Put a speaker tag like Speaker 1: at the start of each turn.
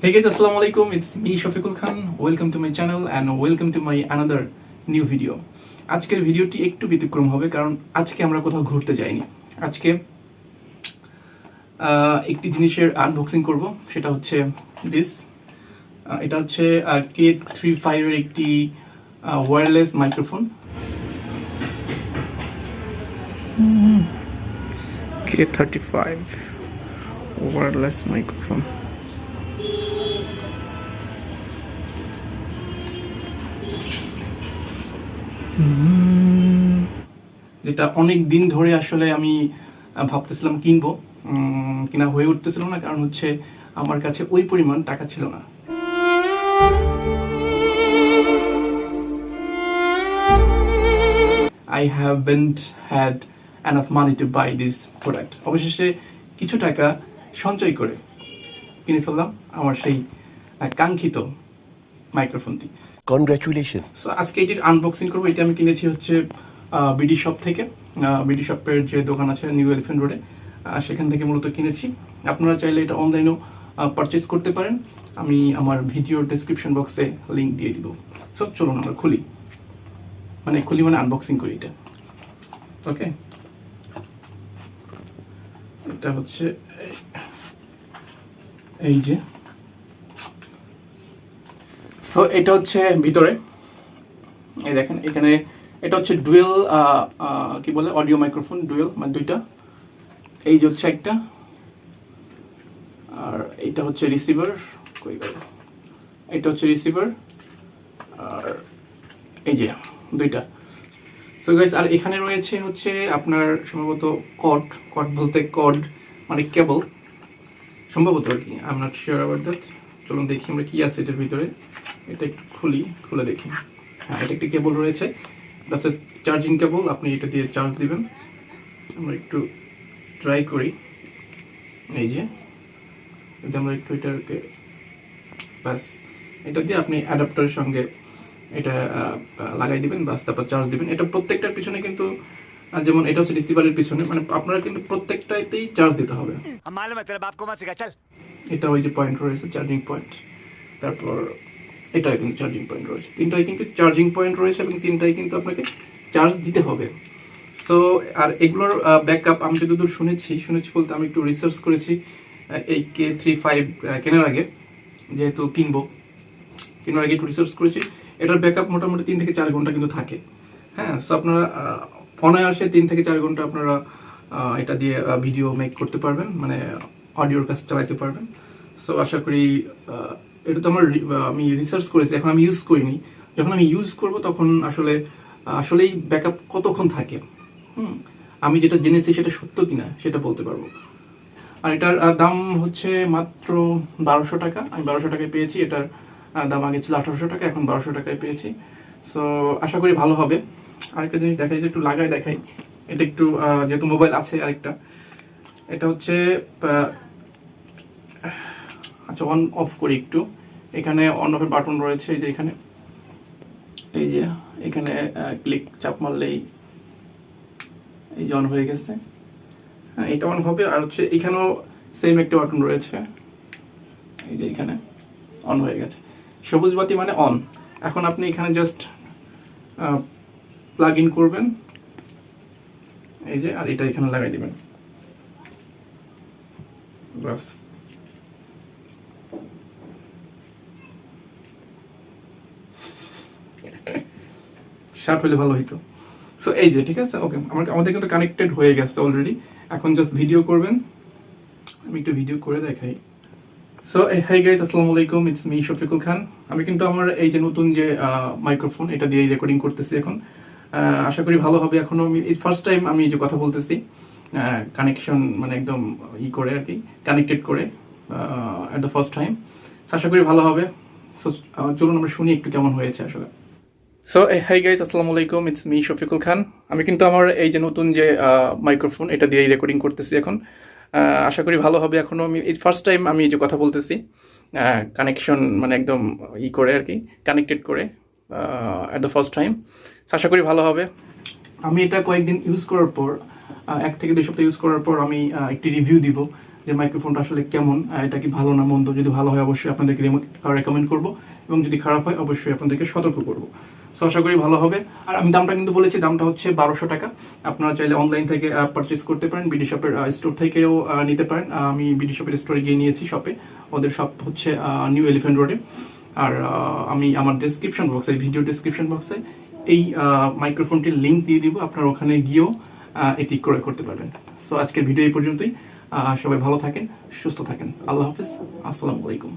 Speaker 1: Hey guys, assalamu alaikum. It's me Safikul Khan. Welcome to my channel and welcome to my another new video. আজকের ভিডিওটি একটু ব্যতিক্রম হবে কারণ আজকে আমরা কোথাও ঘুরতে যাইনি। আজকে একটি জিনিসের আনবক্সিং করব, সেটা হচ্ছে দিস। এটা হচ্ছে K35 এর একটি wireless microphone. K35 wireless microphone. যেটা অনেক দিন ধরে আসলে আমি ভাবতেছিলাম কিনবো, কিনা হয়ে উঠতেছিল না, কারণ হচ্ছে আমার কাছে ওই পরিমাণ টাকা ছিল না। I haven't had enough money to buy this product. অবশেষে কিছু টাকা সঞ্চয় করে কিনে ফেললাম আমার সেই কাঙ্ক্ষিত মাইক্রোফোনটি।
Speaker 2: কনগ্রাচুলেশন।
Speaker 1: সো আজকে এটির আনবক্সিং করবো। এটা আমি কিনেছি হচ্ছে বিডি শপ থেকে। বিডি শপের যে দোকান আছে নিউ এলিফ্যান্ট রোডে, সেখান থেকে মূলত কিনেছি। আপনারা চাইলে এটা অনলাইনেও পারচেস করতে পারেন। আমি আমার ভিডিওর ডেসক্রিপশন বক্সে লিঙ্ক দিয়ে দিব। সো চলুন আমরা খুলি মানে আনবক্সিং করি এটা। ওকে, এটা হচ্ছে এই যে। সো এটা হচ্ছে ভিতরে, এই দেখেন এখানে এটা হচ্ছে ডুয়েল কি বলে অডিও মাইক্রোফোন, ডুয়েল মানে দুইটা। এই যে হচ্ছে একটা, আর এটা হচ্ছে রিসিভার। এটা হচ্ছে রিসিভার, আর এই যে দুইটা। সো গাইস, আর এখানে রয়েছে হচ্ছে আপনার সম্ভবত কর্ড বলতে কর্ড মানে কেবল সম্ভবত আর কি, I am not sure about that. চলুন দেখি আমরা কি আছে এটার ভিতরে। এটা একটু খুলে দেখি। হ্যাঁ, এটা একটা কেবল রয়েছে, এটা হচ্ছে চার্জিং কেবল। আপনি এটা দিয়ে চার্জ দিবেন। আমরা একটু ট্রাই করি। এই যে যদি আমরা একটু এটাকে বাস এটা দিয়ে আপনি অ্যাডাপ্টারের সঙ্গে এটা লাগাই দিবেন, বাস তারপর চার্জ দিবেন। এটা প্রত্যেকটার পিছনে কিন্তু, যেমন এটা হচ্ছে রিসিভারের পিছনে, মানে আপনারা কিন্তু প্রত্যেকটাতেই চার্জ দিতে হবে। এটা ওই যে পয়েন্ট রয়েছে, চার্জিং পয়েন্ট। তারপর এটাও কিন্তু চার্জিং পয়েন্ট রয়েছে, তিনটাই কিন্তু চার্জিং পয়েন্ট রয়েছে এবং তিনটাই কিন্তু আপনাকে চার্জ দিতে হবে। সো আর এগুলোর ব্যাকআপ আমি যতদূর শুনেছি বলতে আমি একটু রিসার্চ করেছি এই K35 কেনার আগে, যেহেতু কেনার আগে একটু রিসার্চ করেছি। এটার ব্যাকআপ মোটামুটি 3 থেকে 4 ঘন্টা কিন্তু থাকে। হ্যাঁ, সো আপনারা ফোনে আসে 3 থেকে 4 ঘন্টা আপনারা এটা দিয়ে ভিডিও মেক করতে পারবেন, মানে অডিওর কাজ চালাতে পারবেন। সো আশা করি এটা তো আমি রিসার্চ করেছি, এখন আমি ইউজ করিনি। যখন আমি ইউজ করব তখন আসলেই ব্যাকআপ কতক্ষণ থাকে, আমি যেটা জেনেছি সেটা সত্য কিনা সেটা বলতে পারবো। আর এটার দাম হচ্ছে মাত্র 1200 টাকা। আমি 1200 টাকায় পেয়েছি। এটার দাম আগে ছিল 1800 টাকা, এখন 1200 টাকায় পেয়েছি। সো আশা করি ভালো হবে। আরেকটা জিনিস দেখাই, একটু লাগাই দেখাই। এটা একটু যেহেতু মোবাইল আছে আরেকটা, এটা হচ্ছে আচ্ছা অন অফ করি একটু। এখানে অন অফের বাটন রয়েছে, এই যে এখানে ক্লিক চাপ মারলেই এই যে অন হয়ে গেছে। হ্যাঁ, এটা অন হবে। আর হচ্ছে এখানেও সেম একটা বাটন রয়েছে, এই যে এখানে অন হয়ে গেছে। সবুজ বাতি মানে অন। এখন আপনি এখানে জাস্ট প্লাগ ইন করবেন, এই যে, আর এটা এখানে লাগাই দিবেন, বাস। শার্প হলে ভালো হইতো। সো এই যে, ঠিক আছে। ওকে, আমাদের কিন্তু কানেক্টেড হয়ে গেছে অলরেডি। এখন জাস্ট ভিডিও করবেন। আমি একটু ভিডিও করে দেখাই। সো হাই গাইস, আসসালামু আলাইকুম, ইটস মি সাফিকুল খান। আমি কিন্তু আমার এই যে নতুন যে মাইক্রোফোন, এটা দিয়ে রেকর্ডিং করতেছি এখন। আশা করি ভালো হবে। এখনো আমি ফার্স্ট টাইম আমি যে কথা বলতেছি কানেকশন মানে একদম করে আর কি, কানেক্টেড করে এট দ্য ফার্স্ট টাইম। আশা করি ভালো হবে। সো চলুন আমরা শুনি একটু কেমন হয়েছে আসলে। সো হাই গাইস, আসসালামু আলাইকুম, ইটস মি সাফিকুল খান। আমি কিন্তু আমার এই যে নতুন যে মাইক্রোফোন, এটা দিয়ে রেকর্ডিং করতেছি এখন। আশা করি ভালো হবে। এখনও আমি ফার্স্ট টাইম আমি যে কথা বলতেছি কানেকশন মানে একদম করে আর কি, কানেক্টেড করে অ্যাট দ্য ফার্স্ট টাইম। আশা করি ভালো হবে। আমি এটা কয়েকদিন ইউজ করার পর, 1 থেকে 2 সপ্তাহ ইউজ করার পর আমি একটি রিভিউ দিব যে মাইক্রোফোনটা আসলে কেমন, এটা কি ভালো না মন্দ। যদি ভালো হয় অবশ্যই আপনাদেরকে রেকমেন্ড করব, এবং যদি খারাপ হয় অবশ্যই আপনাদেরকে সতর্ক করব। সো আশা করি ভালো হবে। আর আমি দামটা কিন্তু বলেছি, দামটা হচ্ছে 1200 টাকা। আপনারা চাইলে অনলাইন থেকে পারচেস করতে পারেন, বিডি শপের স্টোর থেকেও নিতে পারেন। আমি বিডি শপের স্টোরে গিয়ে নিয়েছি, শপে। ওদের শপ হচ্ছে নিউ এলিফ্যান্ট রোডে। আর আমি আমার ডেসক্রিপশন বক্সে, ভিডিও ডেসক্রিপশন বক্সে এই মাইক্রোফোনটির লিঙ্ক দিয়ে দিব, আপনারা ওখানে গিয়েও এটি ক্রয় করতে পারবেন। সো আজকের ভিডিও এই পর্যন্তই। সবাই ভালো থাকেন, সুস্থ থাকেন। আল্লাহ হাফেজ, আসসালামু আলাইকুম।